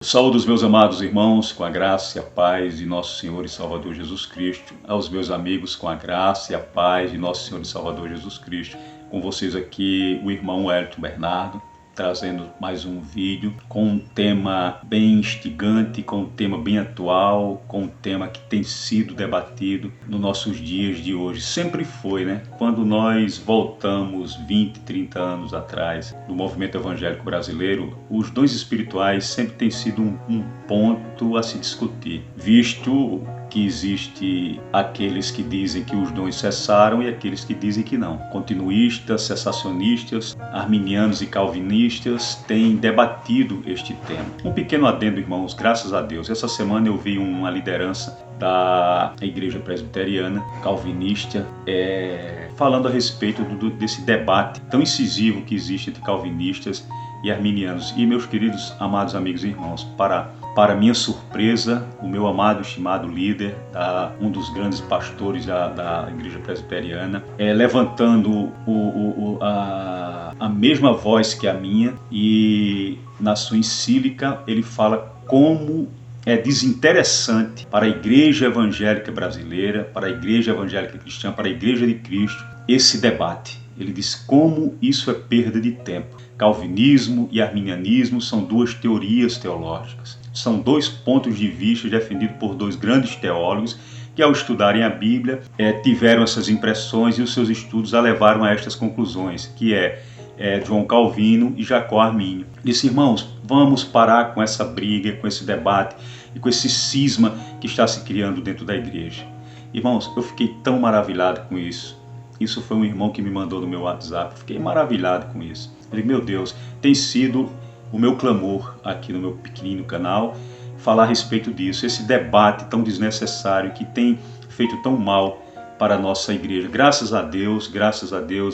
Saúde os meus amados irmãos, com a graça e a paz de nosso Senhor e Salvador Jesus Cristo. Aos meus amigos, com a graça e a paz de nosso Senhor e Salvador Jesus Cristo. Com vocês aqui, o irmão Wellington Bernardo, trazendo mais um vídeo com um tema bem instigante, com um tema bem atual, com um tema que tem sido debatido nos nossos dias de hoje. Sempre foi, né? Quando nós voltamos 20, 30 anos atrás do movimento evangélico brasileiro, os dons espirituais sempre têm sido um ponto a se discutir, visto que existe aqueles que dizem que os dons cessaram e aqueles que dizem que não. Continuistas, cessacionistas, arminianos e calvinistas têm debatido este tema. Um pequeno adendo, irmãos, graças a Deus. Essa semana eu vi uma liderança da Igreja Presbiteriana calvinista falando a respeito desse debate tão incisivo que existe entre calvinistas e arminianos. E meus queridos, amados amigos e irmãos, para minha surpresa, o meu amado, estimado líder, um dos grandes pastores da Igreja Presbiteriana, levantando a mesma voz que a minha, e na sua encíclica ele fala como é desinteressante para a Igreja Evangélica Brasileira, para a Igreja Evangélica Cristã, para a Igreja de Cristo, esse debate. Ele diz como isso é perda de tempo. Calvinismo e arminianismo são duas teorias teológicas. São dois pontos de vista defendidos por dois grandes teólogos que, ao estudarem a Bíblia, tiveram essas impressões e os seus estudos a levaram a estas conclusões, que João Calvino e Jacó Arminio. Disse: irmãos, vamos parar com essa briga, com esse debate e com esse cisma que está se criando dentro da igreja. Irmãos, eu fiquei tão maravilhado com isso. Isso foi um irmão que me mandou no meu WhatsApp. Fiquei maravilhado com isso. Ele: meu Deus, tem sido o meu clamor aqui no meu pequenino canal falar a respeito disso, esse debate tão desnecessário que tem feito tão mal para a nossa igreja. Graças a Deus,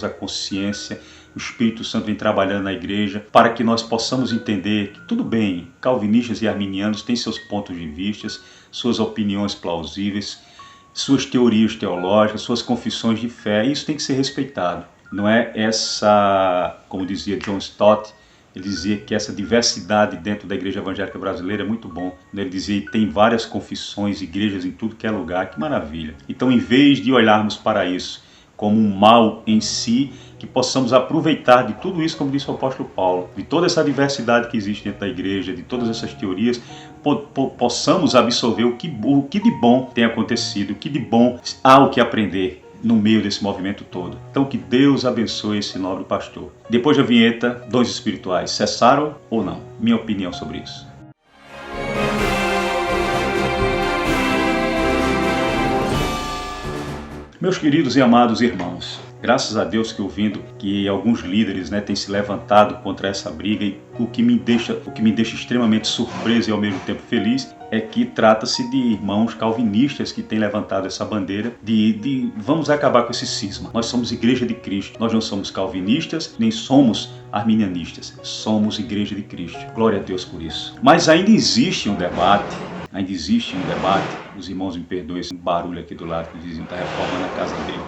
a consciência, o Espírito Santo vem trabalhando na igreja para que nós possamos entender que tudo bem, calvinistas e arminianos têm seus pontos de vista, suas opiniões plausíveis, suas teorias teológicas, suas confissões de fé, e isso tem que ser respeitado. Não é essa, como dizia John Stott, ele dizia que essa diversidade dentro da igreja evangélica brasileira é muito bom. Ele dizia que tem várias confissões, igrejas em tudo que é lugar, que maravilha. Então, em vez de olharmos para isso como um mal em si, que possamos aproveitar de tudo isso, como disse o apóstolo Paulo, de toda essa diversidade que existe dentro da igreja, de todas essas teorias, possamos absorver o que de bom tem acontecido, o que de bom há o que aprender no meio desse movimento todo. Então, que Deus abençoe esse nobre pastor. Depois da vinheta, dons espirituais cessaram ou não? Minha opinião sobre isso. Meus queridos e amados irmãos, graças a Deus que ouvindo que alguns líderes têm se levantado contra essa briga, e o que me deixa extremamente surpreso e ao mesmo tempo feliz é que trata-se de irmãos calvinistas que têm levantado essa bandeira de vamos acabar com esse cisma. Nós somos Igreja de Cristo, nós não somos calvinistas, nem somos arminianistas, somos Igreja de Cristo. Glória a Deus por isso. Mas ainda existe um debate, os irmãos me perdoem esse barulho aqui do lado que dizem que está reformando a casa dele.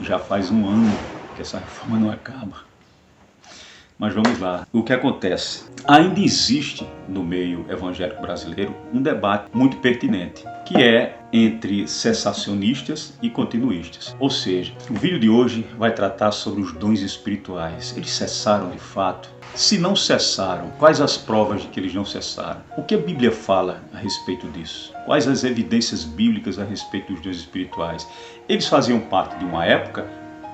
Já faz um ano que essa reforma não acaba. Mas vamos lá. O que acontece? Ainda existe no meio evangélico brasileiro um debate muito pertinente, que é entre cessacionistas e continuistas. Ou seja, o vídeo de hoje vai tratar sobre os dons espirituais. Eles cessaram de fato? Se não cessaram, quais as provas de que eles não cessaram? O que a Bíblia fala a respeito disso? Quais as evidências bíblicas a respeito dos dons espirituais? Eles faziam parte de uma época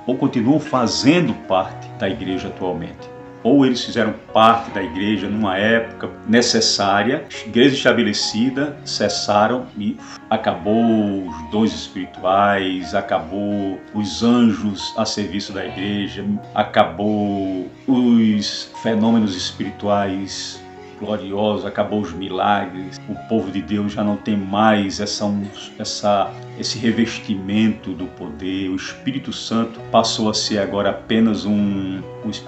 ou continuam fazendo parte da igreja atualmente? Ou eles fizeram parte da igreja numa época necessária, igreja estabelecida, cessaram e acabou os dons espirituais, acabou os anjos a serviço da igreja, acabou os fenômenos espirituais gloriosos, acabou os milagres. O povo de Deus já não tem mais esse revestimento do poder. O Espírito Santo passou a ser agora apenas uma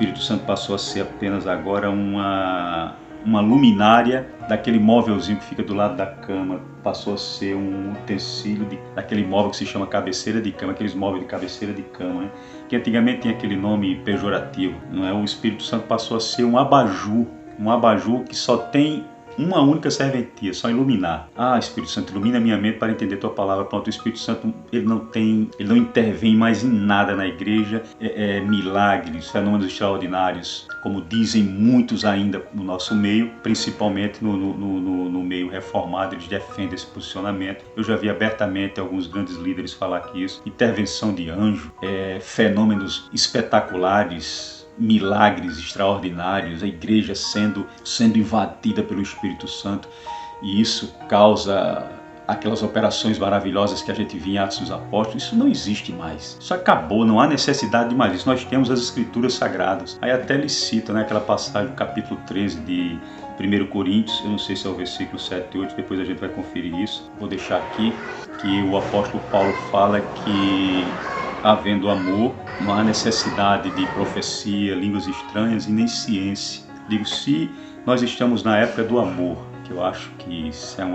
luminária daquele móvelzinho que fica do lado da cama. Passou a ser um utensílio daquele móvel que se chama cabeceira de cama, aqueles móveis de cabeceira de cama, que antigamente tinha aquele nome pejorativo, não é? O Espírito Santo passou a ser um abajur que só tem uma única serventia, só iluminar. Espírito Santo, ilumina minha mente para entender tua palavra. Pronto, o Espírito Santo, ele não intervém mais em nada na igreja. Milagres, fenômenos extraordinários, como dizem muitos ainda no nosso meio, principalmente no meio reformado, eles defendem esse posicionamento. Eu já vi abertamente alguns grandes líderes falar que isso, intervenção de anjo, fenômenos espetaculares, milagres extraordinários, a igreja sendo invadida pelo Espírito Santo, e isso causa aquelas operações maravilhosas que a gente via em Atos dos Apóstolos. Isso não existe mais, isso acabou, não há necessidade de mais isso. Nós temos as Escrituras Sagradas. Aí até ele cita, né, aquela passagem do capítulo 13 de 1 Coríntios, eu não sei se é o versículo 7 e 8, depois a gente vai conferir isso. Vou deixar aqui, que o apóstolo Paulo fala que, havendo amor, não há necessidade de profecia, línguas estranhas e nem ciência. Digo, se nós estamos na época do amor, que eu acho que isso é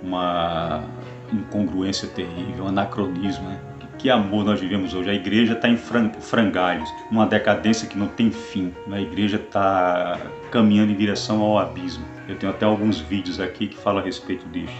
uma incongruência terrível, um anacronismo, né? Que amor nós vivemos hoje? A igreja está em frangalhos, numa decadência que não tem fim. A igreja está caminhando em direção ao abismo. Eu tenho até alguns vídeos aqui que falam a respeito disso.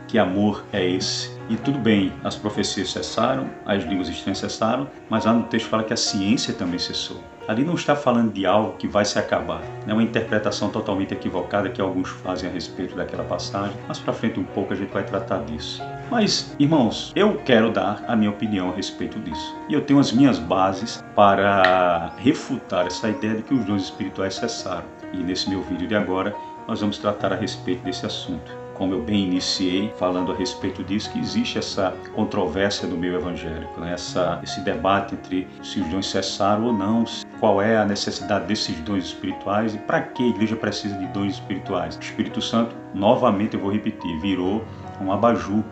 Que amor é esse? E tudo bem, as profecias cessaram, as línguas estranhas cessaram, mas lá no texto fala que a ciência também cessou. Ali não está falando de algo que vai se acabar. É uma interpretação totalmente equivocada que alguns fazem a respeito daquela passagem. Mas para frente um pouco a gente vai tratar disso. Mas, irmãos, eu quero dar a minha opinião a respeito disso. E eu tenho as minhas bases para refutar essa ideia de que os dons espirituais cessaram. E nesse meu vídeo de agora, nós vamos tratar a respeito desse assunto. Como eu bem iniciei falando a respeito disso, que existe essa controvérsia no meio evangélico, né? Esse debate entre se os dons cessaram ou não, qual é a necessidade desses dons espirituais e para que a igreja precisa de dons espirituais. O Espírito Santo, novamente eu vou repetir, virou um abajur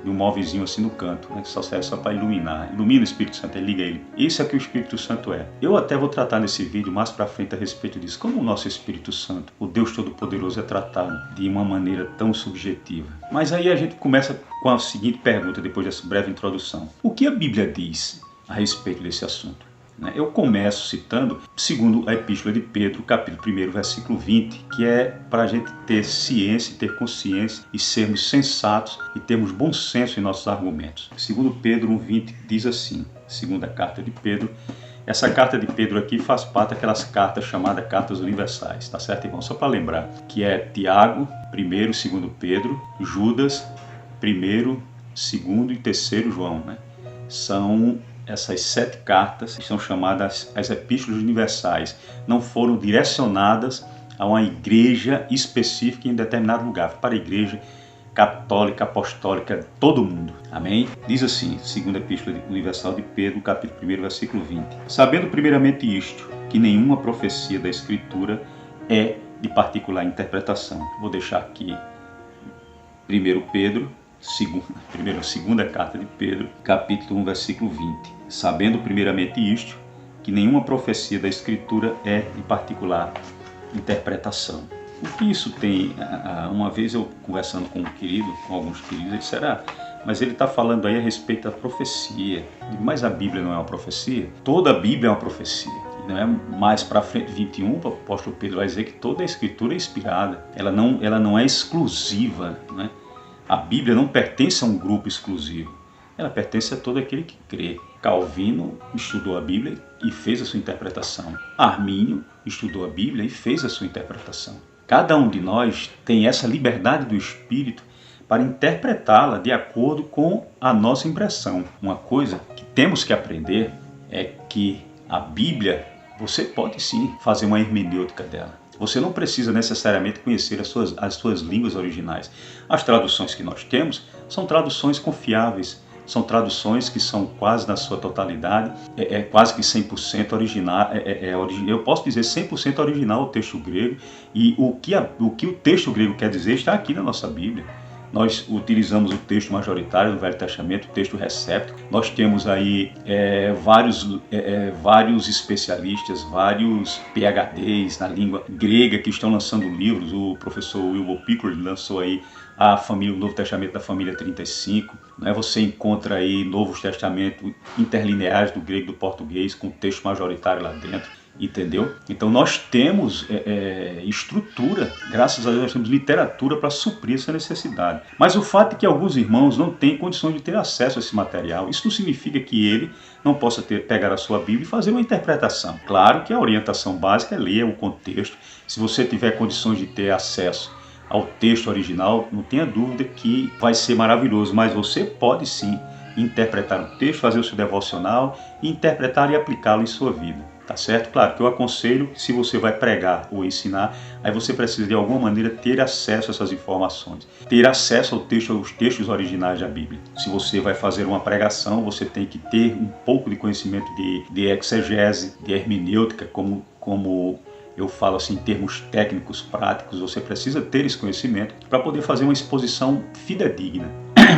e um móvelzinho assim no canto, né, que só serve só para iluminar. Ilumina o Espírito Santo, liga ele. Isso é que o Espírito Santo é. Eu até vou tratar nesse vídeo mais para frente a respeito disso. Como o nosso Espírito Santo, o Deus Todo-Poderoso, é tratado de uma maneira tão subjetiva. Mas aí a gente começa com a seguinte pergunta, depois dessa breve introdução. O que a Bíblia diz a respeito desse assunto? Eu começo citando, segundo a Epístola de Pedro, capítulo 1, versículo 20, que é para a gente ter ciência, ter consciência e sermos sensatos e termos bom senso em nossos argumentos. Segundo Pedro 1,20 diz assim, segunda carta de Pedro. Essa carta de Pedro aqui faz parte daquelas cartas chamadas cartas universais, tá certo, irmão? Só para lembrar, que é Tiago, 1º, 2º Pedro, Judas, 1º, 2º e 3º João, né? São essas 7 cartas que são chamadas as Epístolas Universais. Não foram direcionadas a uma igreja específica em determinado lugar, para a igreja católica, apostólica, todo mundo. Amém? Diz assim, segunda Epístola Universal de Pedro, capítulo 1, versículo 20. Sabendo primeiramente isto, que nenhuma profecia da Escritura é de particular interpretação. Vou deixar aqui 1 Pedro, segunda carta de Pedro, capítulo 1, versículo 20. Sabendo primeiramente isto, que nenhuma profecia da Escritura é de particular interpretação. O que isso tem? Uma vez eu conversando com alguns queridos, ele disse, mas ele está falando aí a respeito da profecia. Mas a Bíblia não é uma profecia? Toda a Bíblia é uma profecia. Não é mais para frente, 21, o apóstolo Pedro vai dizer que toda a Escritura é inspirada. Ela não é exclusiva, né? A Bíblia não pertence a um grupo exclusivo, ela pertence a todo aquele que crê. Calvino estudou a Bíblia e fez a sua interpretação. Armínio estudou a Bíblia e fez a sua interpretação. Cada um de nós tem essa liberdade do Espírito para interpretá-la de acordo com a nossa impressão. Uma coisa que temos que aprender é que a Bíblia, você pode sim fazer uma hermenêutica dela. Você não precisa necessariamente conhecer as suas línguas originais. As traduções que nós temos são traduções confiáveis, são traduções que são quase na sua totalidade, quase que 100% original. Eu posso dizer 100% original o texto grego, e o que o texto grego quer dizer está aqui na nossa Bíblia. Nós utilizamos o texto majoritário do Velho Testamento, o texto recept. Nós temos aí vários especialistas, vários PhDs na língua grega que estão lançando livros. O professor Wilbur Pickering lançou aí o Novo Testamento da família 35. Né? Você encontra aí Novos Testamentos interlineares do grego e do português com texto majoritário lá dentro. Entendeu? Então nós temos estrutura, graças a Deus nós temos literatura para suprir essa necessidade. Mas o fato é que alguns irmãos não têm condições de ter acesso a esse material. Isso não significa que ele não possa pegar a sua Bíblia e fazer uma interpretação. Claro que a orientação básica é ler o contexto. Se você tiver condições de ter acesso ao texto original, não tenha dúvida que vai ser maravilhoso, mas você pode sim interpretar o texto, fazer o seu devocional, interpretar e aplicá-lo em sua vida. Tá certo? Claro que eu aconselho, se você vai pregar ou ensinar, aí você precisa de alguma maneira ter acesso a essas informações, ter acesso aos textos originais da Bíblia. Se você vai fazer uma pregação, você tem que ter um pouco de conhecimento de exegese, de hermenêutica, como eu falo assim em termos técnicos, práticos, você precisa ter esse conhecimento para poder fazer uma exposição fidedigna.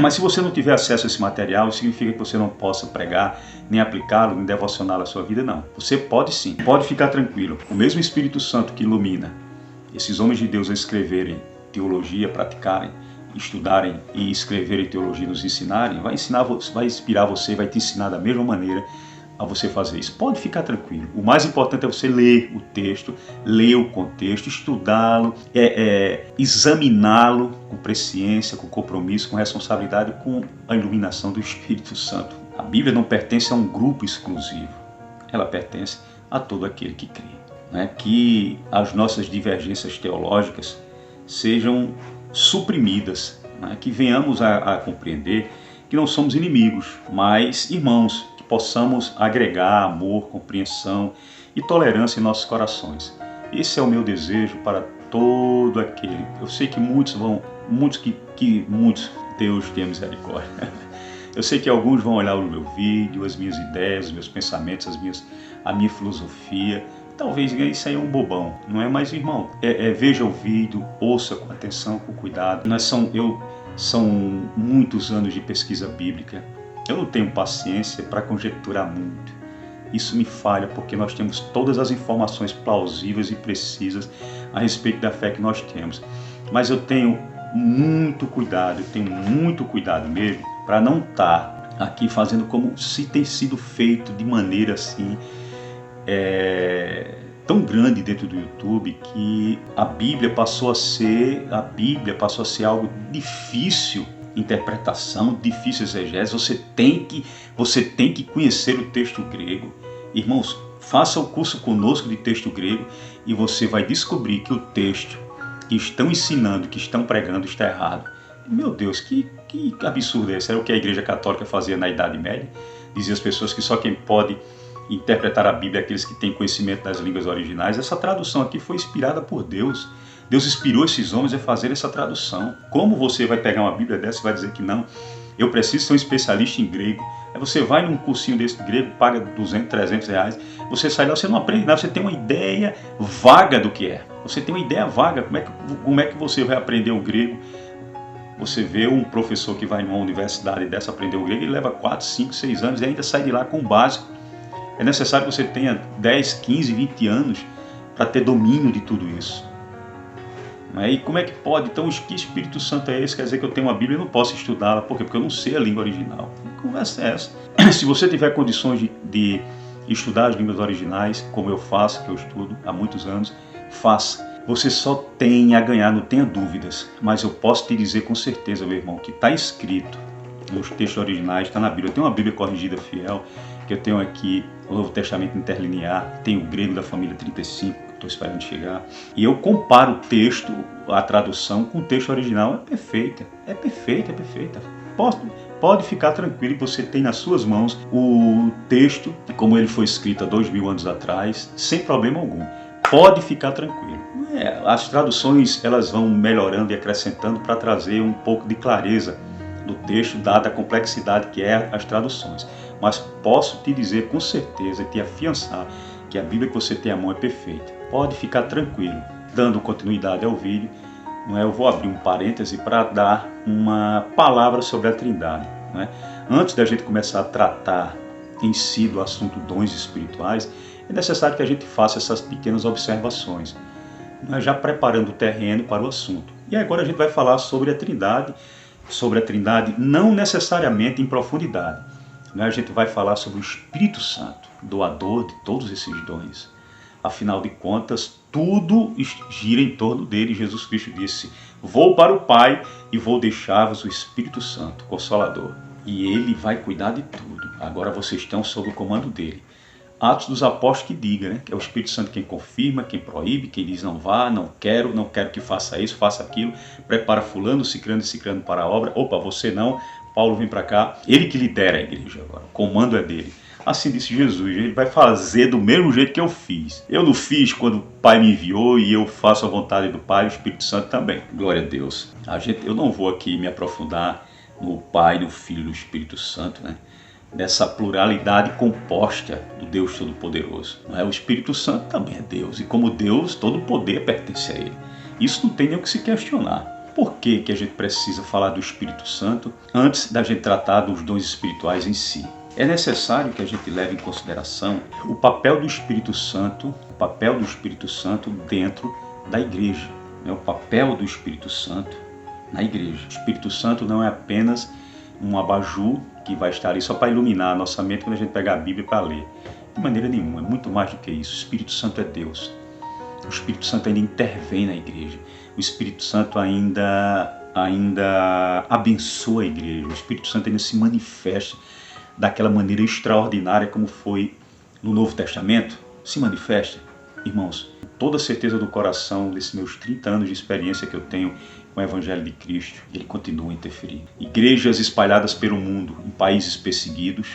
Mas se você não tiver acesso a esse material, significa que você não possa pregar, nem aplicá-lo, nem devocioná-lo à sua vida, não. Você pode sim, pode ficar tranquilo. O mesmo Espírito Santo que ilumina esses homens de Deus a escreverem teologia, praticarem, estudarem e escreverem teologia, nos ensinarem, vai inspirar você, vai te ensinar da mesma maneira a você fazer isso. Pode ficar tranquilo. O mais importante é você ler o texto, ler o contexto, estudá-lo, examiná-lo com presciência, com compromisso, com responsabilidade, com a iluminação do Espírito Santo. A Bíblia não pertence a um grupo exclusivo. Ela pertence a todo aquele que crê. Né? Que as nossas divergências teológicas sejam suprimidas, né? Que venhamos a compreender que não somos inimigos, mas irmãos, possamos agregar amor, compreensão e tolerância em nossos corações. Esse é o meu desejo para todo aquele. Eu sei que muitos, Deus tenha misericórdia. Eu sei que alguns vão olhar o meu vídeo, as minhas ideias, os meus pensamentos, a minha filosofia. Talvez isso aí é um bobão, não é? Mas, irmão, veja o vídeo, ouça com atenção, com cuidado. São muitos anos de pesquisa bíblica. Eu não tenho paciência para conjecturar muito. Isso me falha porque nós temos todas as informações plausíveis e precisas a respeito da fé que nós temos. Mas eu tenho muito cuidado mesmo para não estar aqui fazendo como se tem sido feito de maneira assim tão grande dentro do YouTube, que a Bíblia passou a ser algo difícil. Interpretação, difícil exegese, você tem que conhecer o texto grego. Irmãos, faça o curso conosco de texto grego e você vai descobrir que o texto que estão ensinando, que estão pregando, está errado. Meu Deus, que absurdo é esse? Era o que a Igreja Católica fazia na Idade Média. Dizia às pessoas que só quem pode interpretar a Bíblia é aqueles que têm conhecimento das línguas originais. Essa tradução aqui foi inspirada por Deus. Deus inspirou esses homens a fazer essa tradução. Como você vai pegar uma Bíblia dessa e vai dizer que não? Eu preciso ser um especialista em grego. Aí você vai num cursinho desse de grego, paga 200, 300 reais. Você sai lá, você não aprende nada, você tem uma ideia vaga do que é. Você tem uma ideia vaga, como é que você vai aprender o grego? Você vê um professor que vai numa universidade dessa aprender o grego, ele leva 4, 5, 6 anos e ainda sai de lá com o básico. É necessário que você tenha 10, 15, 20 anos para ter domínio de tudo isso. E como é que pode? Então, que Espírito Santo é esse? Quer dizer que eu tenho uma Bíblia e não posso estudá-la. Por quê? Porque eu não sei a língua original. Que conversa é essa? Se você tiver condições de estudar as línguas originais, como eu faço, que eu estudo há muitos anos, faça. Você só tem a ganhar, não tenha dúvidas. Mas eu posso te dizer com certeza, meu irmão, que está escrito nos textos originais, está na Bíblia. Eu tenho uma Bíblia corrigida fiel, que eu tenho aqui o Novo Testamento interlinear, tenho o grego da família 35, estou esperando chegar, e eu comparo o texto, a tradução, com o texto original. É perfeita. Pode ficar tranquilo, você tem nas suas mãos o texto, como ele foi escrito há 2000 anos atrás, sem problema algum. Pode ficar tranquilo. As traduções elas vão melhorando e acrescentando para trazer um pouco de clareza do texto, dada a complexidade que é as traduções. Mas posso te dizer com certeza, te afiançar, que a Bíblia que você tem à mão é perfeita. Pode ficar tranquilo. Dando continuidade ao vídeo, eu vou abrir um parêntese para dar uma palavra sobre a Trindade. Antes da gente começar a tratar em si do assunto dons espirituais, é necessário que a gente faça essas pequenas observações, já preparando o terreno para o assunto. E agora a gente vai falar sobre a Trindade não necessariamente em profundidade. A gente vai falar sobre o Espírito Santo, doador de todos esses dons. Afinal de contas, tudo gira em torno dele. Jesus Cristo disse: vou para o Pai e vou deixar-vos o Espírito Santo, Consolador. E ele vai cuidar de tudo. Agora vocês estão sob o comando dele. Atos dos Apóstolos que diga, né? Que é o Espírito Santo quem confirma, quem proíbe, quem diz não vá, não quero que faça isso, faça aquilo, prepara fulano, ciclano e ciclano para a obra. Opa, você não, Paulo vem para cá. Ele que lidera a igreja agora, o comando é dele. Assim disse Jesus, ele vai fazer do mesmo jeito que eu fiz. Eu não fiz quando o Pai me enviou e eu faço a vontade do Pai e o Espírito Santo também. Glória a Deus. Eu não vou aqui me aprofundar no Pai, no Filho e no Espírito Santo, né? Dessa pluralidade composta do Deus Todo-Poderoso. O Espírito Santo também é Deus, e como Deus, todo o poder pertence a Ele. Isso não tem nem o que se questionar. Por que a gente precisa falar do Espírito Santo antes da gente tratar dos dons espirituais em si? É necessário que a gente leve em consideração o papel do Espírito Santo, dentro da igreja. O papel do Espírito Santo na igreja. O Espírito Santo não é apenas um abajur que vai estar ali só para iluminar a nossa mente quando a gente pegar a Bíblia para ler. De maneira nenhuma, é muito mais do que isso. O Espírito Santo é Deus. O Espírito Santo ainda intervém na igreja. O Espírito Santo ainda abençoa a igreja. O Espírito Santo ainda se manifesta daquela maneira extraordinária como foi no Novo Testamento. Se manifesta, irmãos, com toda a certeza do coração, desses meus 30 anos de experiência que eu tenho com o Evangelho de Cristo, ele continua a interferir. Igrejas espalhadas pelo mundo, em países perseguidos.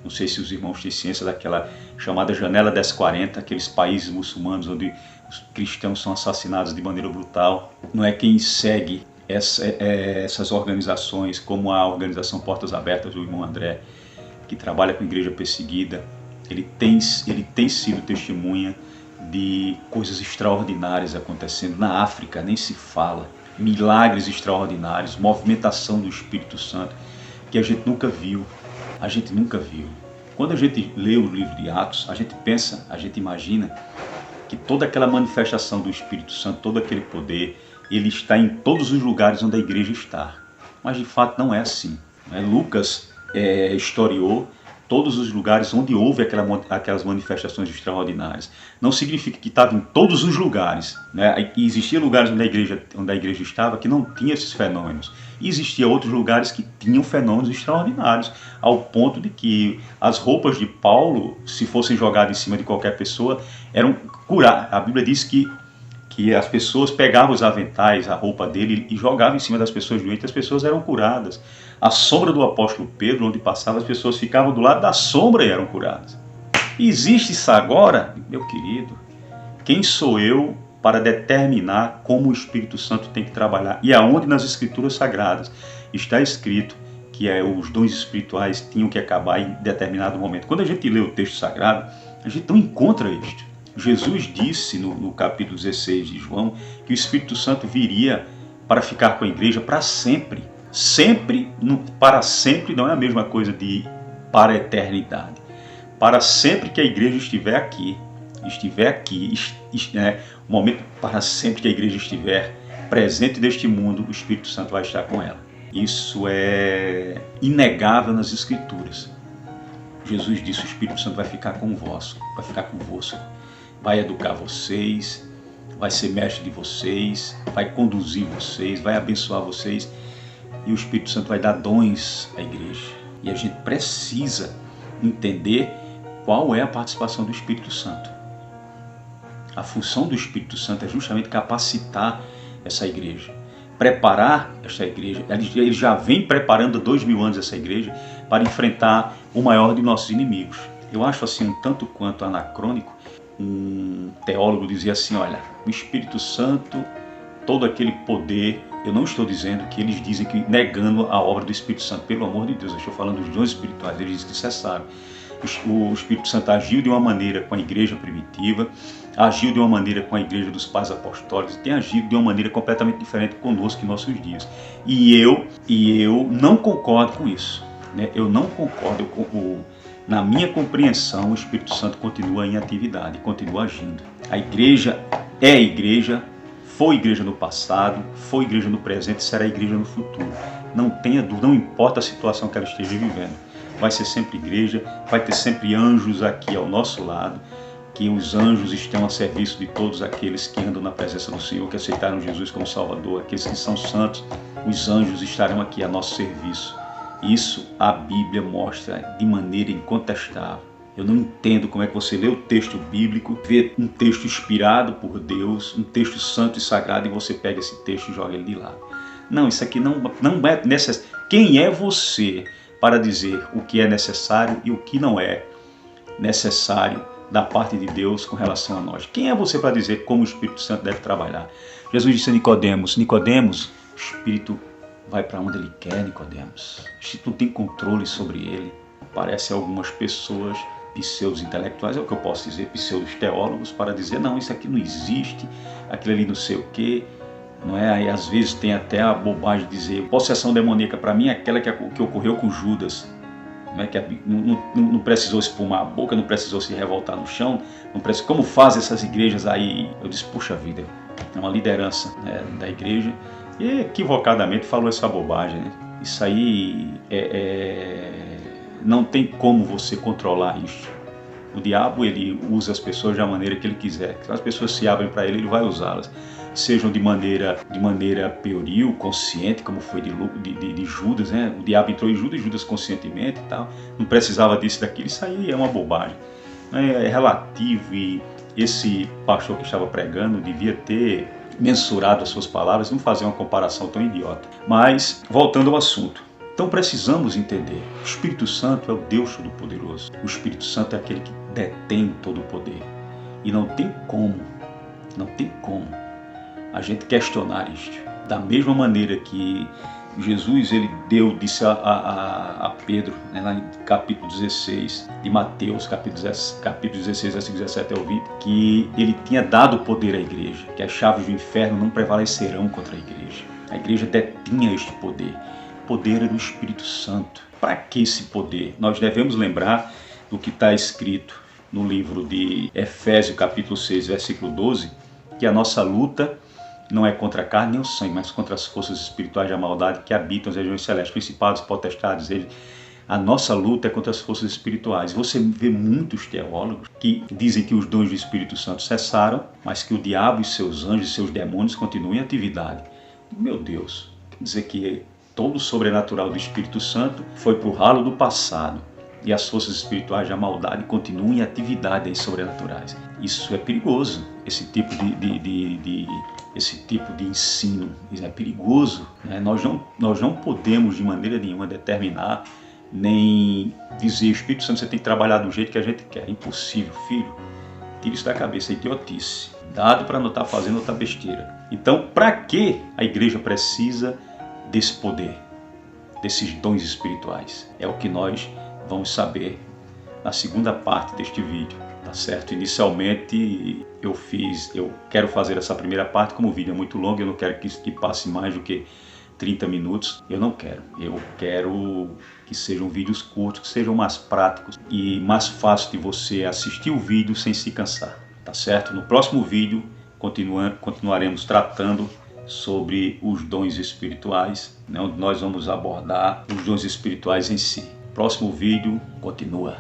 Não sei se os irmãos têm ciência daquela chamada Janela 1040, aqueles países muçulmanos onde os cristãos são assassinados de maneira brutal. Não é quem segue essas organizações, como a organização Portas Abertas do irmão André, que trabalha com a igreja perseguida. Ele tem sido testemunha de coisas extraordinárias acontecendo na África, nem se fala. Milagres extraordinários, movimentação do Espírito Santo, que a gente nunca viu. Quando a gente lê o livro de Atos, a gente imagina que toda aquela manifestação do Espírito Santo, todo aquele poder, ele está em todos os lugares onde a igreja está. Mas de fato não é assim. Lucas historiou todos os lugares onde houve aquelas manifestações extraordinárias. Não significa que estava em todos os lugares, né? E existia lugares onde a igreja estava que não tinha esses fenômenos. E existia outros lugares que tinham fenômenos extraordinários, ao ponto de que as roupas de Paulo, se fossem jogadas em cima de qualquer pessoa, eram curadas. A Bíblia diz que as pessoas pegavam os aventais, a roupa dele, e jogavam em cima das pessoas doentes, as pessoas eram curadas. A sombra do apóstolo Pedro, onde passava, as pessoas ficavam do lado da sombra e eram curadas. E existe isso agora? Meu querido, quem sou eu para determinar como o Espírito Santo tem que trabalhar? E aonde nas Escrituras Sagradas está escrito que os dons espirituais tinham que acabar em determinado momento? Quando a gente lê o texto sagrado, a gente não encontra isto. Jesus disse no capítulo 16 de João que o Espírito Santo viria para ficar com a igreja para sempre. Para sempre não é a mesma coisa de para a eternidade. Para sempre que a igreja estiver aqui, o momento para sempre que a igreja estiver presente neste mundo, o Espírito Santo vai estar com ela. Isso é inegável nas Escrituras. Jesus disse: o Espírito Santo vai ficar convosco, vai educar vocês, vai ser mestre de vocês, vai conduzir vocês, vai abençoar vocês, e o Espírito Santo vai dar dons à igreja. E a gente precisa entender qual é a participação do Espírito Santo. A função do Espírito Santo é justamente capacitar essa igreja, preparar essa igreja. Ele já vem preparando há 2000 anos essa igreja para enfrentar o maior de nossos inimigos. Eu acho assim um tanto quanto anacrônico. Um teólogo dizia assim: olha, o Espírito Santo, todo aquele poder, eu não estou dizendo que eles dizem que negando a obra do Espírito Santo, pelo amor de Deus, eu estou falando dos dons espirituais, eles dizem que cessaram. O Espírito Santo agiu de uma maneira com a igreja primitiva, agiu de uma maneira com a igreja dos pais apostólicos, tem agido de uma maneira completamente diferente conosco em nossos dias. E eu não concordo com isso, né? Eu não concordo na minha compreensão, o Espírito Santo continua em atividade, continua agindo. A igreja é a igreja, foi igreja no passado, foi igreja no presente e será igreja no futuro. Não tenha dúvida, não importa a situação que ela esteja vivendo. Vai ser sempre igreja, vai ter sempre anjos aqui ao nosso lado, que os anjos estão a serviço de todos aqueles que andam na presença do Senhor, que aceitaram Jesus como Salvador, aqueles que são santos, os anjos estarão aqui a nosso serviço. Isso a Bíblia mostra de maneira incontestável. Eu não entendo como é que você lê o texto bíblico, vê um texto inspirado por Deus, um texto santo e sagrado, e você pega esse texto e joga ele de lado. Não, isso aqui não é necessário. Quem é você para dizer o que é necessário e o que não é necessário da parte de Deus com relação a nós? Quem é você para dizer como o Espírito Santo deve trabalhar? Jesus disse a Nicodemos, Nicodemos, o Espírito vai para onde ele quer, Nicodemos. O Espírito não tem controle sobre ele. Aparecem algumas pessoas, pseudos intelectuais, é o que eu posso dizer, pseudos teólogos, para dizer, não, isso aqui não existe, aquilo ali não sei o quê. Não é? Aí às vezes tem até a bobagem de dizer, possessão demoníaca para mim é aquela que ocorreu com Judas. Não, é? Que não precisou espumar a boca, não precisou se revoltar no chão, não precisou, como fazem essas igrejas aí? Eu disse, puxa vida, é uma liderança, né, da igreja, e equivocadamente falou essa bobagem. Né? Isso aí não tem como você controlar isso. O diabo, ele usa as pessoas da maneira que ele quiser. Se as pessoas se abrem para ele, ele vai usá-las. Sejam de maneira pueril, consciente, como foi de Judas, né? O diabo entrou em Judas e Judas conscientemente e tal. Não precisava disso, daquilo. Isso aí é uma bobagem. É relativo, e esse pastor que estava pregando devia ter mensurado as suas palavras, não fazer uma comparação tão idiota. Mas, voltando ao assunto. Então precisamos entender, o Espírito Santo é o Deus Todo-Poderoso. O Espírito Santo é aquele que detém todo o poder. E não tem como a gente questionar isto. Da mesma maneira que Jesus disse a Pedro, né, lá em capítulo 16 de Mateus, capítulo 16, versículo 17 ao 20, que ele tinha dado poder à igreja, que as chaves do inferno não prevalecerão contra a igreja. A igreja detinha este poder. O poder é do Espírito Santo. Para que esse poder? Nós devemos lembrar do que está escrito no livro de Efésios, capítulo 6, versículo 12, que a nossa luta não é contra a carne nem o sangue, mas contra as forças espirituais da maldade que habitam as regiões celestes, principados, potestades. A nossa luta é contra as forças espirituais. Você vê muitos teólogos que dizem que os dons do Espírito Santo cessaram, mas que o diabo e seus anjos e seus demônios continuam em atividade. Meu Deus, quer dizer que todo o sobrenatural do Espírito Santo foi para o ralo do passado e as forças espirituais da maldade continuam em atividade aí sobrenaturais. Isso é perigoso, esse tipo de ensino é perigoso. Né? Nós não podemos de maneira nenhuma determinar, nem dizer, Espírito Santo, você tem que trabalhar do jeito que a gente quer. É impossível, filho. Tira isso da cabeça, é idiotice. Dado para não estar fazendo outra besteira. Então, para que a igreja precisa desse poder, desses dons espirituais? É o que nós vamos saber na segunda parte deste vídeo, tá certo? Inicialmente eu quero fazer essa primeira parte, como o vídeo é muito longo, eu não quero que passe mais do que 30 minutos, eu quero que sejam vídeos curtos, que sejam mais práticos e mais fácil de você assistir o vídeo sem se cansar, tá certo? No próximo vídeo continuaremos tratando sobre os dons espirituais, né, onde nós vamos abordar os dons espirituais em si. Próximo vídeo continua.